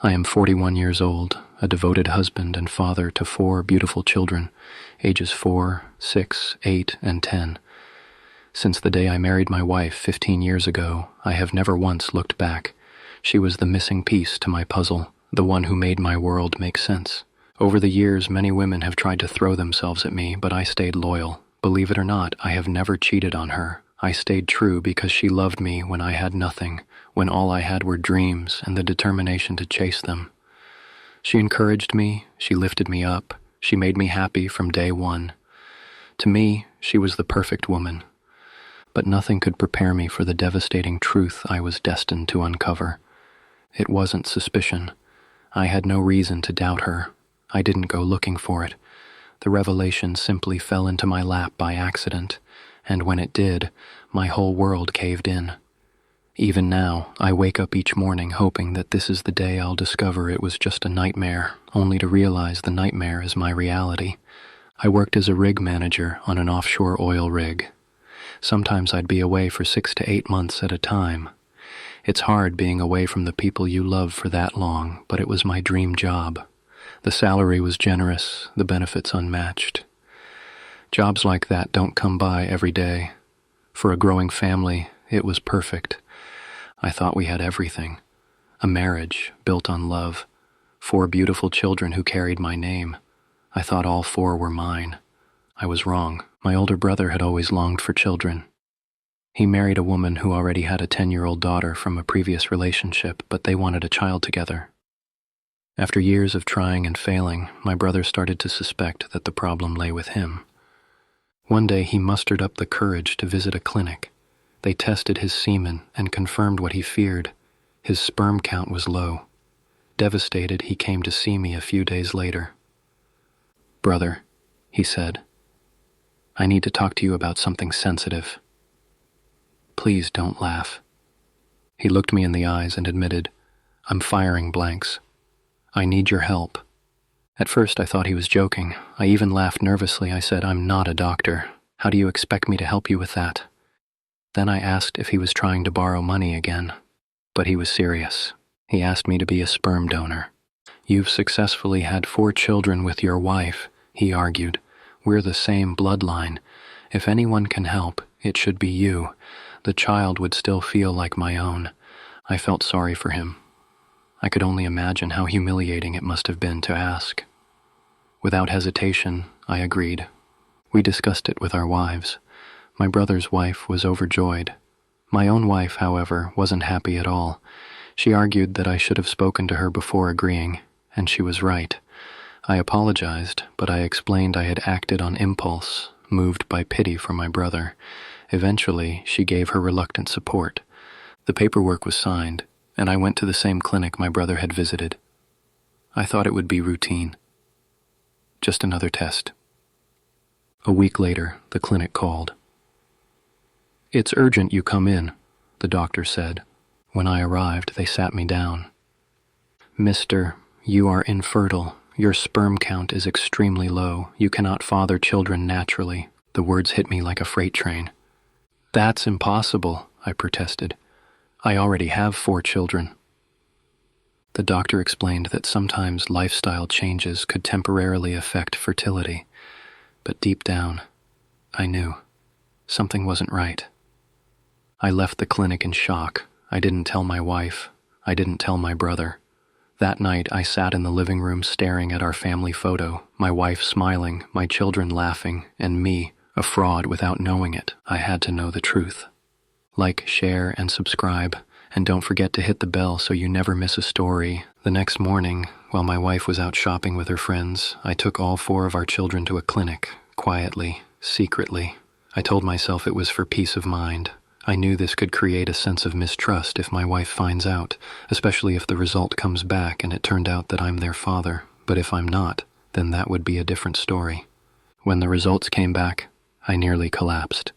I am 41 years old, a devoted husband and father to 4 beautiful children, ages 4, 6, 8, and 10. Since the day I married my wife 15 years ago, I have never once looked back. She was the missing piece to my puzzle, the one who made my world make sense. Over the years, many women have tried to throw themselves at me, but I stayed loyal. Believe it or not, I have never cheated on her. I stayed true because she loved me when I had nothing, when all I had were dreams and the determination to chase them. She encouraged me, she lifted me up, she made me happy from day one. To me, she was the perfect woman. But nothing could prepare me for the devastating truth I was destined to uncover. It wasn't suspicion. I had no reason to doubt her. I didn't go looking for it. The revelation simply fell into my lap by accident, and when it did, my whole world caved in. Even now, I wake up each morning hoping that this is the day I'll discover it was just a nightmare, only to realize the nightmare is my reality. I worked as a rig manager on an offshore oil rig. Sometimes I'd be away for 6 to 8 months at a time. It's hard being away from the people you love for that long, but it was my dream job. The salary was generous, the benefits unmatched. Jobs like that don't come by every day. For a growing family, it was perfect. I thought we had everything. A marriage built on love. 4 beautiful children who carried my name. I thought all 4 were mine. I was wrong. My older brother had always longed for children. He married a woman who already had a 10-year-old daughter from a previous relationship, but they wanted a child together. After years of trying and failing, my brother started to suspect that the problem lay with him. One day he mustered up the courage to visit a clinic. They tested his semen and confirmed what he feared. His sperm count was low. Devastated, he came to see me a few days later. "Brother," he said, "I need to talk to you about something sensitive. Please don't laugh." He looked me in the eyes and admitted, "I'm firing blanks. I need your help." At first I thought he was joking. I even laughed nervously. I said, "I'm not a doctor. How do you expect me to help you with that?" Then I asked if he was trying to borrow money again. But he was serious. He asked me to be a sperm donor. "You've successfully had 4 children with your wife," he argued. "We're the same bloodline. If anyone can help, it should be you. The child would still feel like my own." I felt sorry for him. I could only imagine how humiliating it must have been to ask. Without hesitation, I agreed. We discussed it with our wives. My brother's wife was overjoyed. My own wife, however, wasn't happy at all. She argued that I should have spoken to her before agreeing, and she was right. I apologized, but I explained I had acted on impulse, moved by pity for my brother. Eventually, she gave her reluctant support. The paperwork was signed, and I went to the same clinic my brother had visited. I thought it would be routine. Just another test. A week later, the clinic called. "It's urgent you come in," the doctor said. When I arrived, they sat me down. "Mister, you are infertile. Your sperm count is extremely low. You cannot father children naturally." The words hit me like a freight train. "That's impossible," I protested. "I already have 4 children." The doctor explained that sometimes lifestyle changes could temporarily affect fertility, but deep down, I knew something wasn't right. I left the clinic in shock. I didn't tell my wife. I didn't tell my brother. That night, I sat in the living room staring at our family photo, my wife smiling, my children laughing, and me, a fraud without knowing it. I had to know the truth. Like, share, and subscribe, and don't forget to hit the bell so you never miss a story. The next morning, while my wife was out shopping with her friends, I took all 4 of our children to a clinic, quietly, secretly. I told myself it was for peace of mind. I knew this could create a sense of mistrust if my wife finds out, especially if the result comes back and it turned out that I'm their father. But if I'm not, then that would be a different story. When the results came back, I nearly collapsed.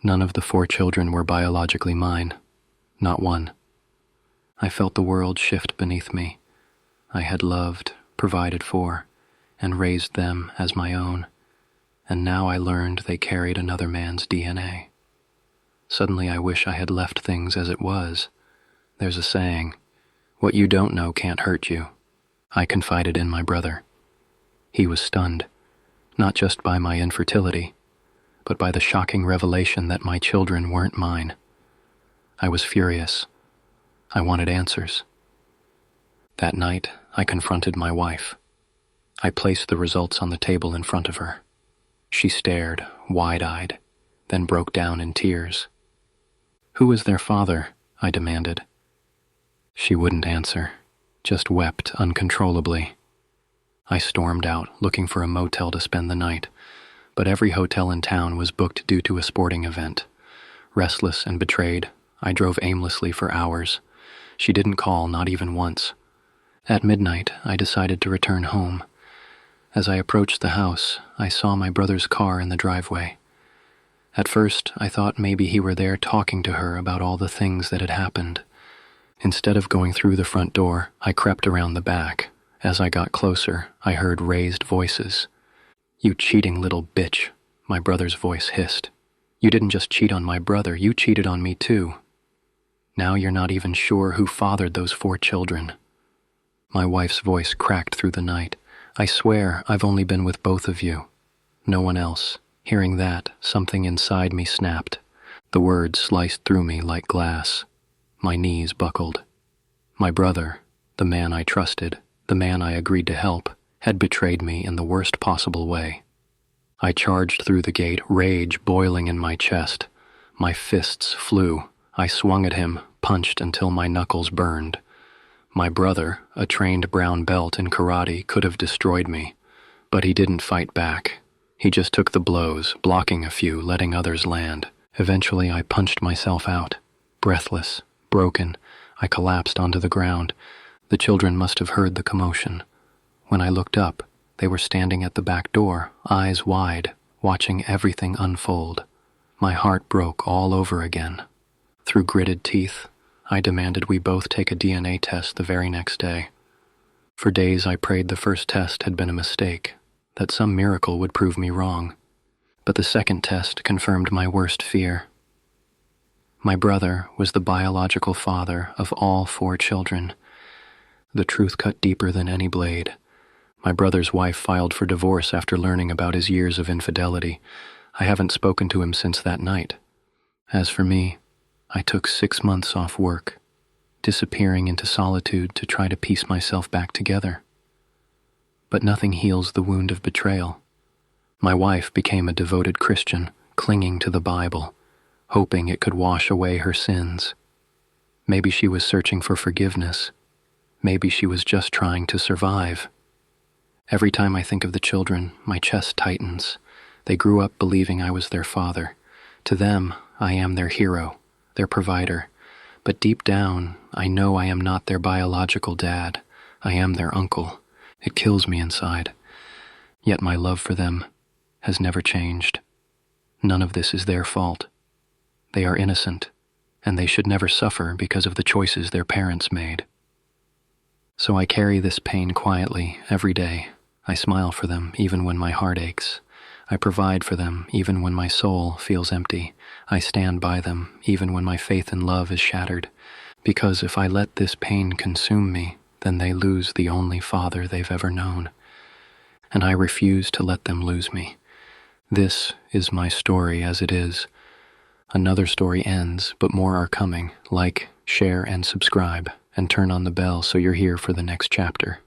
None of the 4 children were biologically mine. Not one. I felt the world shift beneath me. I had loved, provided for, and raised them as my own. And now I learned they carried another man's DNA. Suddenly I wish I had left things as it was. There's a saying, What you don't know can't hurt you, I confided in my brother. He was stunned, not just by my infertility, but by the shocking revelation that my children weren't mine. I was furious. I wanted answers. That night, I confronted my wife. I placed the results on the table in front of her. She stared, wide-eyed, then broke down in tears. "Who is their father?" I demanded. She wouldn't answer, just wept uncontrollably. I stormed out, looking for a motel to spend the night, but every hotel in town was booked due to a sporting event. Restless and betrayed, I drove aimlessly for hours. She didn't call, not even once. At midnight, I decided to return home. As I approached the house, I saw my brother's car in the driveway. At first, I thought maybe he were there talking to her about all the things that had happened. Instead of going through the front door, I crept around the back. As I got closer, I heard raised voices. "You cheating little bitch," my brother's voice hissed. "You didn't just cheat on my brother, you cheated on me too. Now you're not even sure who fathered those 4 children." My wife's voice cracked through the night. "I swear I've only been with both of you. No one else." Hearing that, something inside me snapped. The words sliced through me like glass. My knees buckled. My brother, the man I trusted, the man I agreed to help, had betrayed me in the worst possible way. I charged through the gate, rage boiling in my chest. My fists flew. I swung at him, punched until my knuckles burned. My brother, a trained brown belt in karate, could have destroyed me, but he didn't fight back. He just took the blows, blocking a few, letting others land. Eventually, I punched myself out. Breathless, broken, I collapsed onto the ground. The children must have heard the commotion. When I looked up, they were standing at the back door, eyes wide, watching everything unfold. My heart broke all over again. Through gritted teeth, I demanded we both take a DNA test the very next day. For days I prayed the first test had been a mistake, that some miracle would prove me wrong. But the second test confirmed my worst fear. My brother was the biological father of all 4 children. The truth cut deeper than any blade. My brother's wife filed for divorce after learning about his years of infidelity. I haven't spoken to him since that night. As for me, I took 6 months off work, disappearing into solitude to try to piece myself back together. But nothing heals the wound of betrayal. My wife became a devoted Christian, clinging to the Bible, hoping it could wash away her sins. Maybe she was searching for forgiveness. Maybe she was just trying to survive. Every time I think of the children, my chest tightens. They grew up believing I was their father. To them, I am their hero, their provider. But deep down, I know I am not their biological dad. I am their uncle. It kills me inside. Yet my love for them has never changed. None of this is their fault. They are innocent, and they should never suffer because of the choices their parents made. So I carry this pain quietly every day. I smile for them even when my heart aches. I provide for them even when my soul feels empty. I stand by them even when my faith in love is shattered. Because if I let this pain consume me, then they lose the only father they've ever known. And I refuse to let them lose me. This is my story as it is. Another story ends, but more are coming. Like, share, and subscribe, and turn on the bell so you're here for the next chapter.